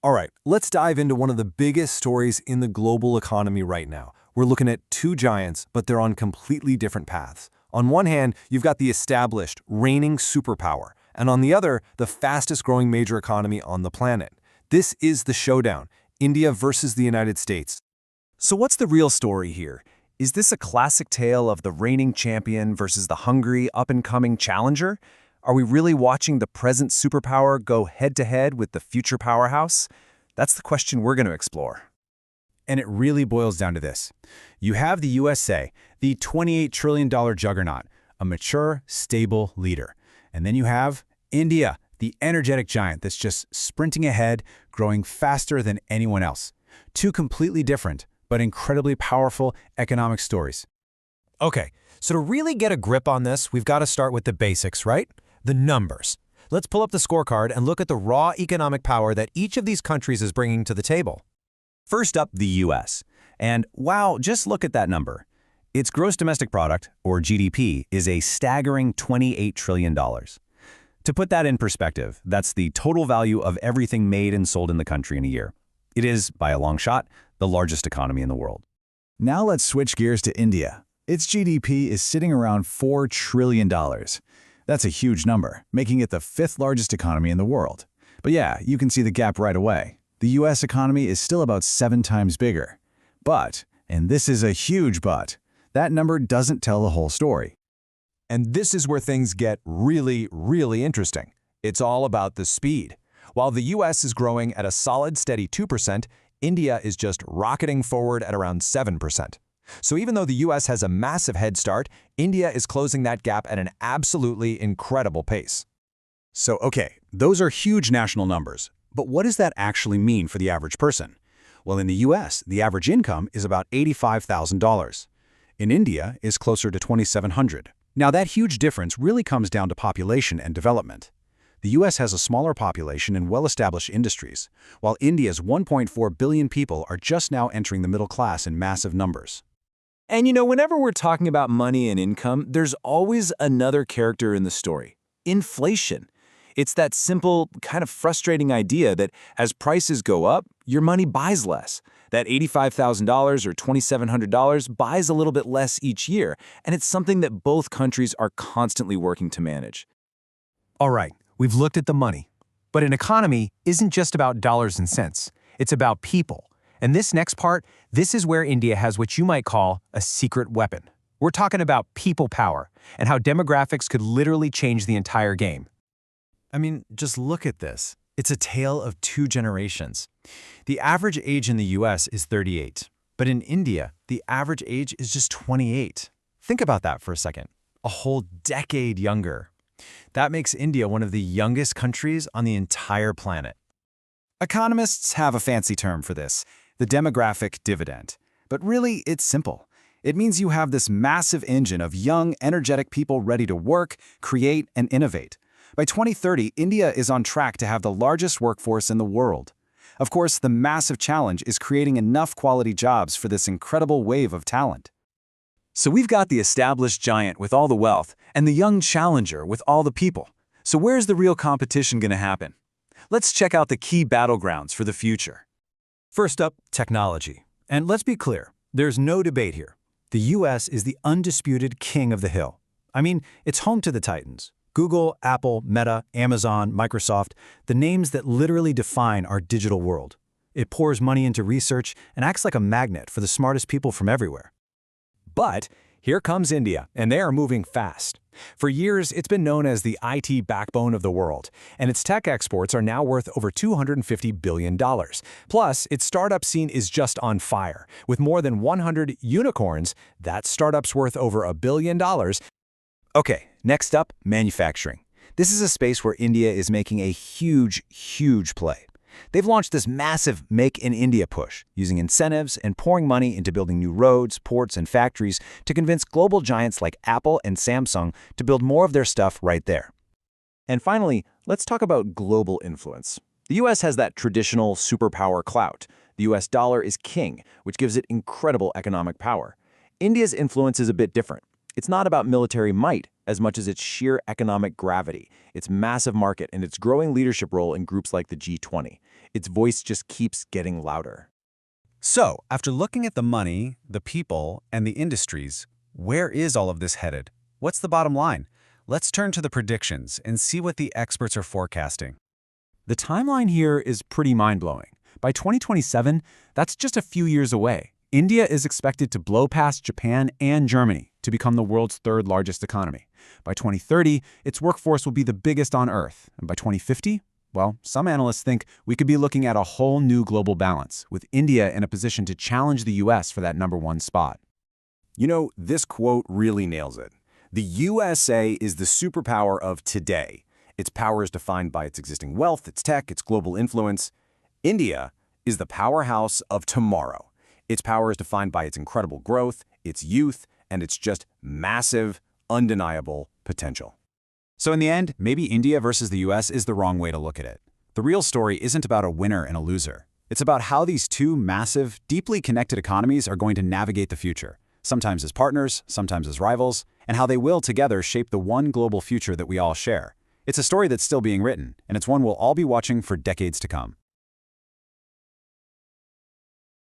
All right, let's dive into one of the biggest stories in the global economy right now. We're looking at two giants, but they're on completely different paths. On one hand, you've got the established, reigning superpower, and on the other, the fastest growing major economy on the planet. This is the showdown, India versus the United States. So what's the real story here? Is this a classic tale of the reigning champion versus the hungry, up-and-coming challenger? Are we really watching the present superpower go head-to-head with the future powerhouse? That's the question we're going to explore. And it really boils down to this. You have the USA, the $28 trillion juggernaut, a mature, stable leader. And then you have India, the energetic giant that's just sprinting ahead, growing faster than anyone else. Two completely different, but incredibly powerful economic stories. Okay, so to really get a grip on this, we've got to start with the basics, right? The numbers. Let's pull up the scorecard and look at the raw economic power that each of these countries is bringing to the table. First up, the US. And wow, just look at that number. Its gross domestic product, or GDP, is a staggering $28 trillion. To put that in perspective, that's the total value of everything made and sold in the country in a year. It is, by a long shot, the largest economy in the world. Now let's switch gears to India. Its GDP is sitting around $4 trillion. That's a huge number, making it the fifth largest economy in the world. But yeah, you can see the gap right away. The US economy is still about 7 times bigger. But, and this is a huge but, that number doesn't tell the whole story. And this is where things get really, really interesting. It's all about the speed. While the US is growing at a solid, steady 2%, India is just rocketing forward at around 7%. So even though the US has a massive head start, India is closing that gap at an absolutely incredible pace. So, okay, those are huge national numbers. But what does that actually mean for the average person? Well, in the US, the average income is about $85,000. In India, is closer to $2,700. Now, that huge difference really comes down to population and development. The US has a smaller population and well-established industries, while India's 1.4 billion people are just now entering the middle class in massive numbers. And you know, whenever we're talking about money and income, there's always another character in the story: inflation. It's that simple, kind of frustrating idea that as prices go up, your money buys less. That $85,000 or $2,700 buys a little bit less each year, and it's something that both countries are constantly working to manage. All right, we've looked at the money. But an economy isn't just about dollars and cents. It's about people. And this next part, this is where India has what you might call a secret weapon. We're talking about people power and how demographics could literally change the entire game. I mean, just look at this. It's a tale of two generations. The average age in the US is 38, but in India, the average age is just 28. Think about that for a second. A whole decade younger. That makes India one of the youngest countries on the entire planet. Economists have a fancy term for this, the demographic dividend. But really, it's simple. It means you have this massive engine of young, energetic people ready to work, create, and innovate. By 2030, India is on track to have the largest workforce in the world. Of course, the massive challenge is creating enough quality jobs for this incredible wave of talent. So we've got the established giant with all the wealth and the young challenger with all the people. So where's the real competition going to happen? Let's check out the key battlegrounds for the future. First up, technology. And let's be clear, there's no debate here. The US is the undisputed king of the hill. I mean, it's home to the titans. Google, Apple, Meta, Amazon, Microsoft, the names that literally define our digital world. It pours money into research and acts like a magnet for the smartest people from everywhere. But here comes India, and they are moving fast. For years, it's been known as the IT backbone of the world, and its tech exports are now worth over $250 billion. Plus, its startup scene is just on fire. With more than 100 unicorns, that startup's worth over $1 billion. Okay, next up, manufacturing. This is a space where India is making a huge, huge play. They've launched this massive Make in India push, using incentives and pouring money into building new roads, ports, and factories to convince global giants like Apple and Samsung to build more of their stuff right there. And finally, let's talk about global influence. The US has that traditional superpower clout. The US dollar is king, which gives it incredible economic power. India's influence is a bit different. It's not about military might as much as its sheer economic gravity, its massive market, and its growing leadership role in groups like the G20. its voice just keeps getting louder. So, after looking at the money, the people, and the industries, where is all of this headed? What's the bottom line? Let's turn to the predictions and see what the experts are forecasting. The timeline here is pretty mind-blowing. By 2027, that's just a few years away. India is expected to blow past Japan and Germany to become the world's third largest economy. By 2030, its workforce will be the biggest on Earth. And by 2050, well, some analysts think we could be looking at a whole new global balance, with India in a position to challenge the US for that #1 spot. You know, this quote really nails it. The USA is the superpower of today. Its power is defined by its existing wealth, its tech, its global influence. India is the powerhouse of tomorrow. Its power is defined by its incredible growth, its youth, and its just massive, undeniable potential. So in the end, maybe India versus the US is the wrong way to look at it. The real story isn't about a winner and a loser. It's about how these two massive, deeply connected economies are going to navigate the future, sometimes as partners, sometimes as rivals, and how they will together shape the one global future that we all share. It's a story that's still being written, and it's one we'll all be watching for decades to come.